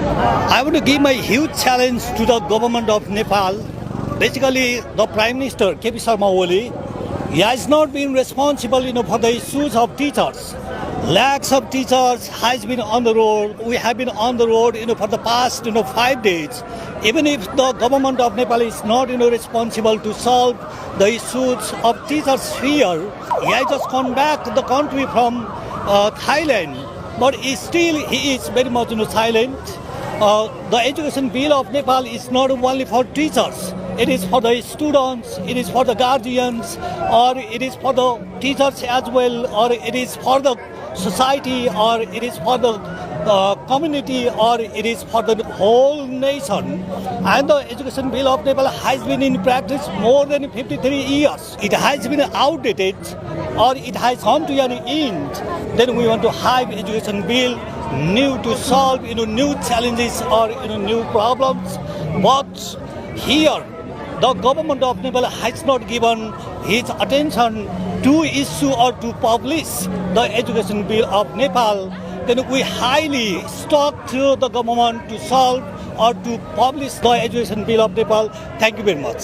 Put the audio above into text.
I want to give my huge challenge to the government of Nepal. Basically, the Prime Minister, KP Sharma Oli, he has not been responsible for the issues of teachers. Lakhs of teachers has been on the road. We have been on the road for the past 5 days. Even if the government of Nepal is not responsible to solve the issues of teachers here, he has just come back to the country from Thailand, but he is very much silent. The education bill of Nepal is not only for teachers. It is for the students, it is for the guardians, or it is for the teachers as well, or it is for the society, or it is for the community, or it is for the whole nation. And the education bill of Nepal has been in practice more than 53 years. It has been outdated, or it has come to an end. Then we want to have education bill new to solve new challenges or new problems. But here, the government of Nepal has not given its attention to issue or to publish the education bill of Nepal. Then we highly stuck to the government to solve or to publish the education bill of Nepal. Thank you very much.